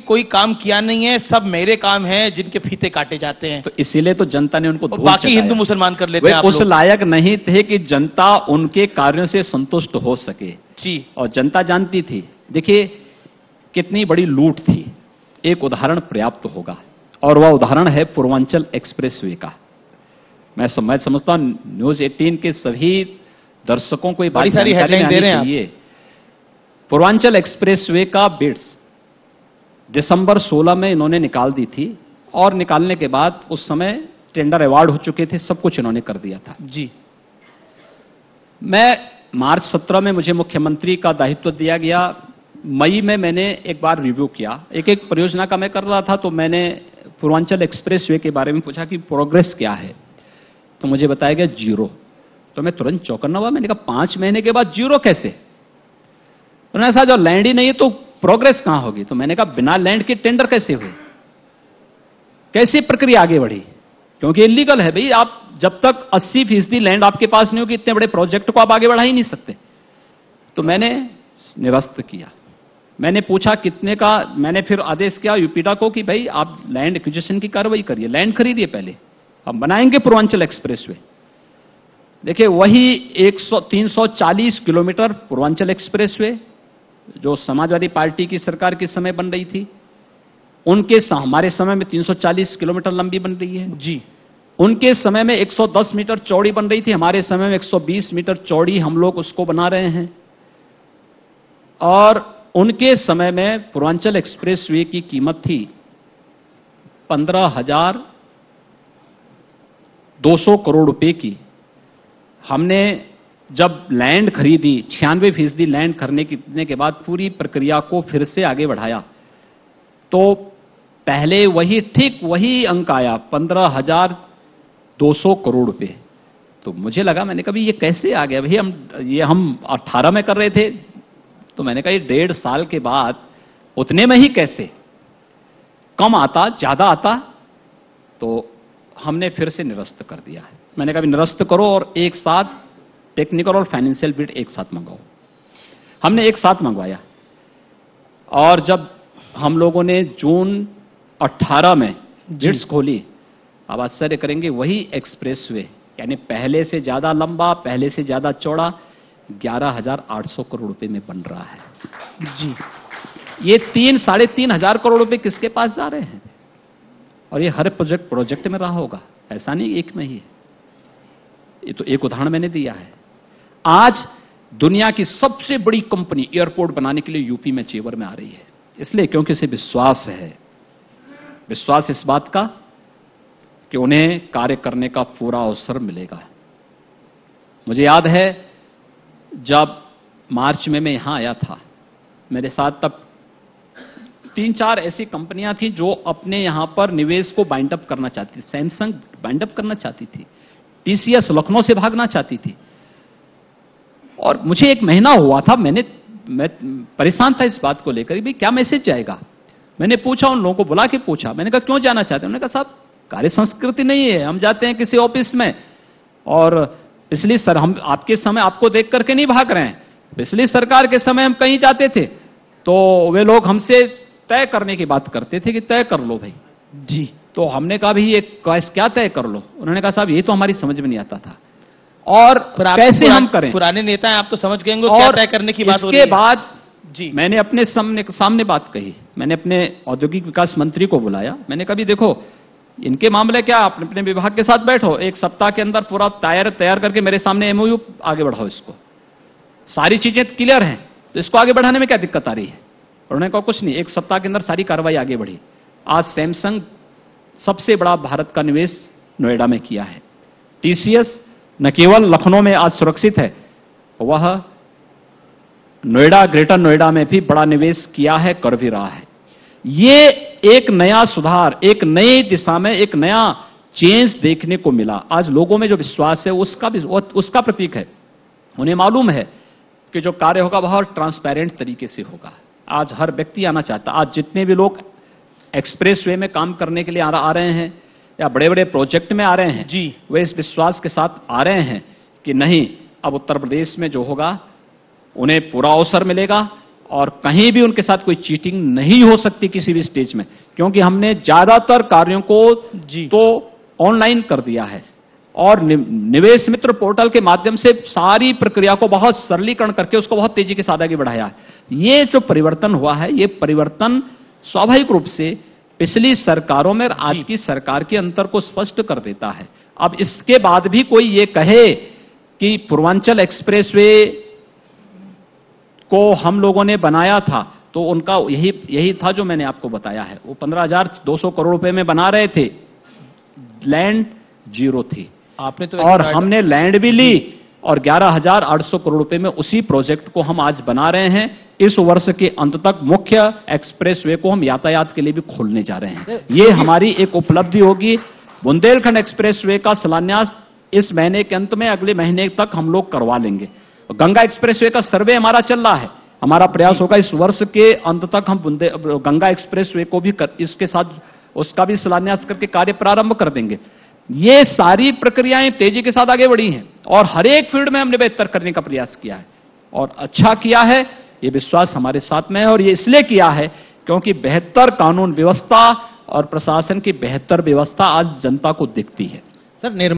कोई काम किया नहीं है, सब मेरे काम है जिनके फीते काटे जाते हैं। तो इसीलिए तो जनता ने उनको धूल बाकी चटाया। हिंदू मुसलमान कर लेते वे हैं आप उस लोग। लायक नहीं थे कि जनता उनके कार्यों से संतुष्ट हो सके। जी। और जनता जानती थी। देखिए कितनी बड़ी लूट थी। एक उदाहरण पर्याप्त होगा और वह उदाहरण है पूर्वांचल एक्सप्रेसवे का। मैं समझता हूं न्यूज 18 के सभी दर्शकों को ये बड़ी सारी हेडलाइन दे रहे हैं चाहिए। पूर्वांचल एक्सप्रेसवे का बिड्स दिसंबर 16 में इन्होंने निकाल दी थी और निकालने के बाद उस समय टेंडर अवार्ड हो चुके थे, सब कुछ इन्होंने कर दिया था। जी। मैं मार्च 17 में मुझे मुख्यमंत्री का दायित्व दिया गया। मई में मैंने एक बार रिव्यू किया। एक परियोजना का मैं कर रहा था, तो मैंने पूर्वांचल एक्सप्रेसवे के बारे में पूछा कि प्रोग्रेस क्या है, तो मुझे बताया गया 0। तो मैं तुरंत चौंकना हुआ। मैंने कहा 5 महीने के बाद 0 कैसे? उन्होंने कहा जो लैंड ही नहीं है तो प्रोग्रेस कहां होगी? तो मैंने कहा बिना लैंड के टेंडर कैसे हुए, कैसे प्रक्रिया आगे बढ़ी? क्योंकि इलीगल है भाई। आप जब तक 80% लैंड आपके पास नहीं होगी, इतने बड़े प्रोजेक्ट को आप आगे बढ़ा ही नहीं सकते। तो मैंने निरस्त किया। मैंने पूछा कितने का, मैंने फिर आदेश किया यूपीडा को कि भाई आप लैंड एक्विजिशन की कार्रवाई करिए, लैंड खरीदिए पहले, हम बनाएंगे पूर्वांचल एक्सप्रेसवे। देखिए वही 340 किलोमीटर पूर्वांचल एक्सप्रेसवे जो समाजवादी पार्टी की सरकार के समय बन रही थी, उनके हमारे समय में 340 किलोमीटर लंबी बन रही है। जी। उनके समय में 110 मीटर चौड़ी बन रही थी, हमारे समय में 120 मीटर चौड़ी हम लोग उसको बना रहे हैं। और उनके समय में पूर्वांचल एक्सप्रेसवे की कीमत थी 15,200 करोड़ रुपए की। हमने जब लैंड खरीदी, 96% लैंड खरीदने के बाद पूरी प्रक्रिया को फिर से आगे बढ़ाया, तो पहले वही ठीक वही अंक आया 15,200 करोड़ रुपए। तो मुझे लगा, मैंने कहा ये कैसे आ गया भाई? हम 18 में कर रहे थे, तो मैंने कहा ये 1.5 साल के बाद उतने में ही कैसे? कम आता, ज्यादा आता? तो हमने फिर से निरस्त कर दिया है। मैंने कहा निरस्त करो और एक साथ टेक्निकल और फाइनेंशियल बिड एक साथ मंगाओ। हमने एक साथ मंगवाया और जब हम लोगों ने जून 18 में बिड्स खोली, अब आश्चर्य करेंगे, वही एक्सप्रेसवे यानी पहले से ज्यादा लंबा, पहले से ज्यादा चौड़ा 11,800 करोड़ रुपए में बन रहा है। जी। ये 3-3.5 करोड़ रुपए किसके पास जा रहे हैं? और ये हर प्रोजेक्ट में रहा होगा, ऐसा नहीं एक में ही है। ये तो एक उदाहरण मैंने दिया है। आज दुनिया की सबसे बड़ी कंपनी एयरपोर्ट बनाने के लिए यूपी में चेवर में आ रही है, इसलिए क्योंकि उसे विश्वास है। विश्वास इस बात का कि उन्हें कार्य करने का पूरा अवसर मिलेगा। मुझे याद है जब मार्च में मैं यहां आया था, मेरे साथ तब 3-4 ऐसी कंपनियां थी जो अपने यहां पर निवेश को बाइंड अप करना चाहती थी। सैमसंग बाइंड अप करना चाहती थी, टीसीएस लखनऊ से भागना चाहती थी। और मुझे 1 महीना हुआ था, मैं परेशान था इस बात को लेकर, भाई क्या मैसेज जाएगा। मैंने पूछा, उन लोगों को बुला के पूछा, मैंने कहा क्यों जाना चाहते हैं? उन्होंने कहा साहब कार्य संस्कृति नहीं है, हम जाते हैं किसी ऑफिस में और इसलिए सर हम आपके समय आपको देख करके नहीं भाग रहे हैं। पिछली सरकार के समय हम कहीं जाते थे तो वे लोग हमसे तय करने की बात करते थे कि तय कर लो भाई। जी। तो हमने कहा भाई ये क्या तय कर लो? उन्होंने कहा साहब ये तो हमारी समझ में नहीं आता था और कैसे हम करें? पुराने नेता हैं, आप तो समझ गए क्या तय करने की बात हो रही है। इसके बाद जी मैंने अपने सामने बात कही। मैंने अपने औद्योगिक विकास मंत्री को बुलाया। मैंने कहा भी देखो इनके मामले क्या, आप अपने विभाग के साथ बैठो, 1 सप्ताह के अंदर पूरा तैयार करके मेरे सामने एमओयू आगे बढ़ाओ, इसको सारी चीजें क्लियर हैं तो इसको आगे बढ़ाने में क्या दिक्कत आ रही है? उन्होंने कहा कुछ नहीं। 1 सप्ताह के अंदर सारी कार्रवाई आगे बढ़ी। आज सैमसंग सबसे बड़ा भारत का निवेश नोएडा में किया है। टीसीएस न केवल लखनऊ में आज सुरक्षित है, वह नोएडा, ग्रेटर नोएडा में भी बड़ा निवेश किया है, कर भी रहा है। ये एक नया सुधार, एक नई दिशा में एक नया चेंज देखने को मिला। आज लोगों में जो विश्वास है उसका प्रतीक है। उन्हें मालूम है कि जो कार्य होगा वह ट्रांसपेरेंट तरीके से होगा। आज हर व्यक्ति आना चाहता है। आज जितने भी लोग एक्सप्रेसवे में काम करने के लिए आ रहे हैं या बड़े बड़े प्रोजेक्ट में आ रहे हैं जी, वे इस विश्वास के साथ आ रहे हैं कि नहीं, अब उत्तर प्रदेश में जो होगा उन्हें पूरा अवसर मिलेगा और कहीं भी उनके साथ कोई चीटिंग नहीं हो सकती किसी भी स्टेज में, क्योंकि हमने ज्यादातर कार्यों को जी तो ऑनलाइन कर दिया है और निवेश मित्र पोर्टल के माध्यम से सारी प्रक्रिया को बहुत सरलीकरण करके उसको बहुत तेजी के साथ आगे बढ़ाया है। ये जो परिवर्तन हुआ है, ये परिवर्तन स्वाभाविक रूप से पिछली सरकारों में और आज की सरकार के अंतर को स्पष्ट कर देता है। अब इसके बाद भी कोई ये कहे कि पूर्वांचल एक्सप्रेसवे को हम लोगों ने बनाया था, तो उनका यही था जो मैंने आपको बताया है। वो 15,200 करोड़ रुपए में बना रहे थे, लैंड जीरो थी, आपने तो और हमने लैंड भी ली और 11,800 करोड़ रुपए में उसी प्रोजेक्ट को हम आज बना रहे हैं। इस वर्ष के अंत तक मुख्य एक्सप्रेसवे को हम यातायात के लिए भी खोलने जा रहे हैं। ये हमारी एक उपलब्धि होगी। बुंदेलखंड एक्सप्रेसवे का शिलान्यास इस महीने के अंत में, अगले महीने तक हम लोग करवा लेंगे। गंगा एक्सप्रेसवे का सर्वे हमारा चल रहा है। हमारा प्रयास होगा इस वर्ष के अंत तक हम गंगा एक्सप्रेसवे को भी इसके साथ उसका भी शिलान्यास करके कार्य प्रारंभ कर देंगे। ये सारी प्रक्रियाएं तेजी के साथ आगे बढ़ी हैं और हर एक फील्ड में हमने बेहतर करने का प्रयास किया है और अच्छा किया है। ये विश्वास हमारे साथ में है और ये इसलिए किया है क्योंकि बेहतर कानून व्यवस्था और प्रशासन की बेहतर व्यवस्था आज जनता को दिखती है। सर